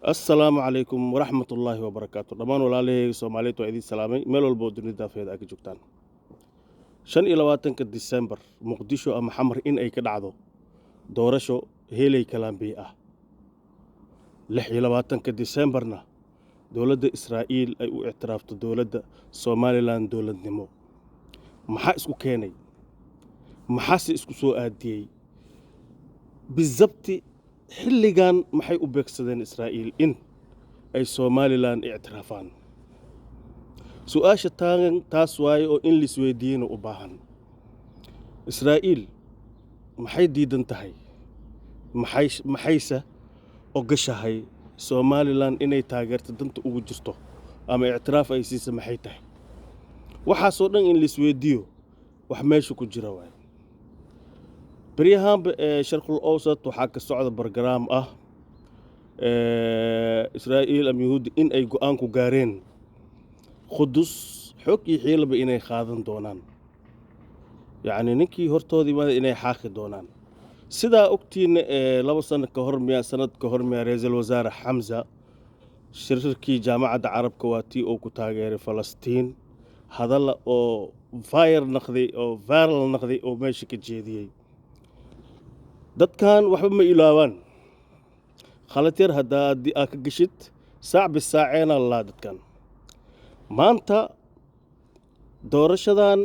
السلام عليكم ورحمة الله وبركاته دمان walaalahey Soomaaliyeed waa idin salaamay meel walba oo dunida afeed ay ka joogtaan 25 December Muqdisho ama Xamar in ay ka dhacdo doorasho heelay kalaambi ah 26 Decemberna dowladda Israa'iil ay u ictiraafto dowladda Somaliland dowladnimo maxaa isku keenay maxaa isku soo aadiyay بالضبط xilligan maxay u beegsadeen Israa'iil in ay Somaliland ictiraafaan su'aasha taagan taas waayo oo in lisweydiino u baahan Israa'iil maxay diidan tahay maxaysa ogashahay Somaliland inay taageerto danta ugu jirto ama ictiraaf ay siisa maxay tahay waxaasoo dhan in lisweydiyo wax meesha ku jira waay بريهام شرق الأوسط وحاك السعودة برنامج إسرائيل أم يهود إن أي قانكو قارين خدس حكي حيل بإني خاذن دونان يعني نكي هرتودي ما إني حاخي دونان سدا أكتين لو سنة كهرميا رئيس الوزراء حمزة شركي جامعة عرب كواتي أو كتاجر فلسطين هذا أو فاير نقدي أو فارل نقدي أو ماشي كجديد dadkan waxba ma ilaawaan khalad yar hadda ka gashid saac bisaaceena la dadkan maanta doorashadan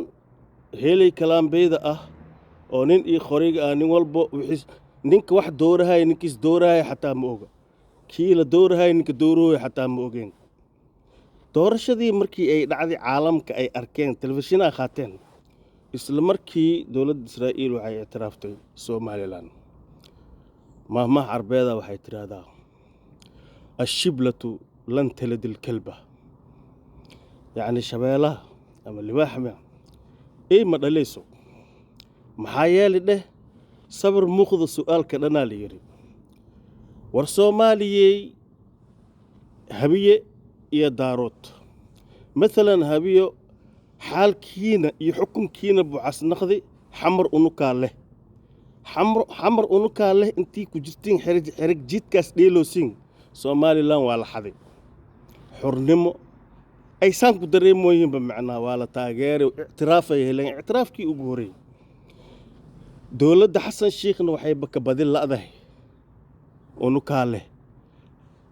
heelay kalaambeeda ah oo nin iyo qoriga ah nin walba wixii ninka wax doorahay ninkiis doorahay xataa ma oga kii la doorahay ninka doorooy xataa ma ogeen doorashadii markii ay dhacday caalamka ay arkeen telefishinada qaateen isla markii dowladda Israa'iil waxay ictiraaftay Somaliland مهما عربيضة وحي ترادا الشبلة لن تلد الكلبة يعني شبيلة أما اللي واحمة إيه ما دليسو محايالي ده صبر مخذ السؤال كدنا ليري ورسومالي هبية يا داروت مثلا هبية حال كينا يحكم كينا بعس نخذي حمر أنوكاله حمر أنوكا له أنتي كجستين حرق جيت كاس ديلو سين Somaliland ولا حد حرنمو أي سان كدري موين بمعنى ولا تاجر واعتراف يهلين اعتراف كي أجوري دولة حسن الشيخ إنه حيبك بدل لا ذا أنوكا له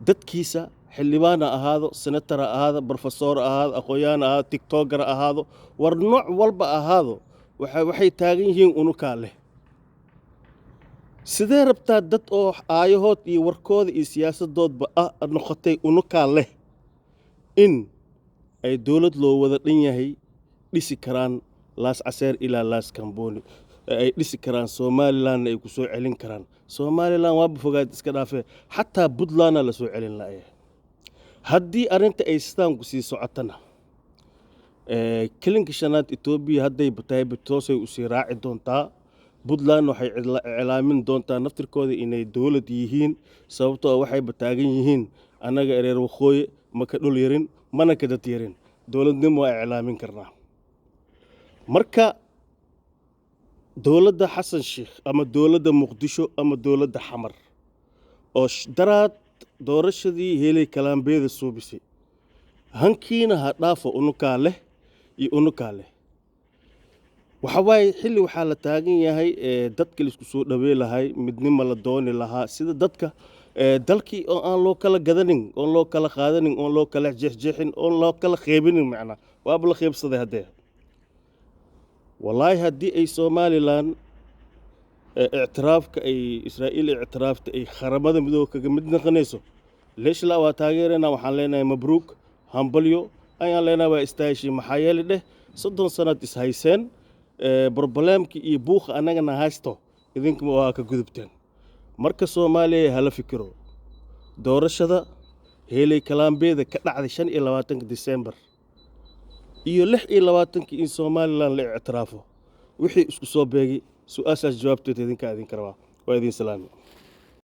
دت كيسة حلبانا هذا سنتر هذا بروفيسور هذا أخويانا هذا تيك توكر هذا ورنوع والبا هذا وحي تاجين أنوكا له sidee rabtaa dad oo aayahood iyo warkooda iyo siyaasadoodba noqotay unukaa leh in ay dowlad loo wada dhan yahay dhisi karaan laas caseer ilaa laas kambooni ay dhisi karaan Somaliland ay ku soo celin karaan Somaliland waa fogaad iska dhaafay xataa Puntland la soo celin laayay haddii arinta ay sidaan ku sii socotana kilinka shanaad Ethiopia hadday batay toosay u sii raaci doontaa Puntland waxay iclaamin doontaa naftirkooda inay dowlad yihiin sababtoo waxay bataagan yihiin anaga ereer waqooyi ma ka dhul yarin mana ka dad yarin dowladnimo ay iclaamin karnaa marka dowladda Xasan Sheikh ama dowladda Muqdisho ama dowladda Xamar oo daraad doorashadii heelay kalaambeeda suubisay hankiina ha dhaafo unukaa leh iyo unukaa leh waxawaay xilli waxa la taagan yahay dadka la isku soo dhaweey lahay midnimo la dooni lahaa sida dadka dalkii oo aan loo kala gadanin oo loo kala qaadanin oo loo kala jeexjeexin oo loo kala qeybinin macna waaba la qeybsaday hadee wallahi haddii ay Somaliland ictiraafka ay Israa'iil ictiraafta ay qaramada midooba kaga mid noqonayso leesh la waa taageerana waxaan leenahay mabruuk hambalyo ayaan leenahay waa istaashi maxaa yeelay dheh 30 sanad is hayseen بربلامكي يبوخ أنا هاستو إذنكم واقع جذبتين مركز سومالي هلا فكروا دور الشذا هيلي كلام بيذا كنا عشان إلى واتنك ديسمبر يلح إلى واتنك إن سومالي لان لاعترافه وحي اسكو صوب بيجي سؤال جوابته تذين كذين كروا ويدين سلامي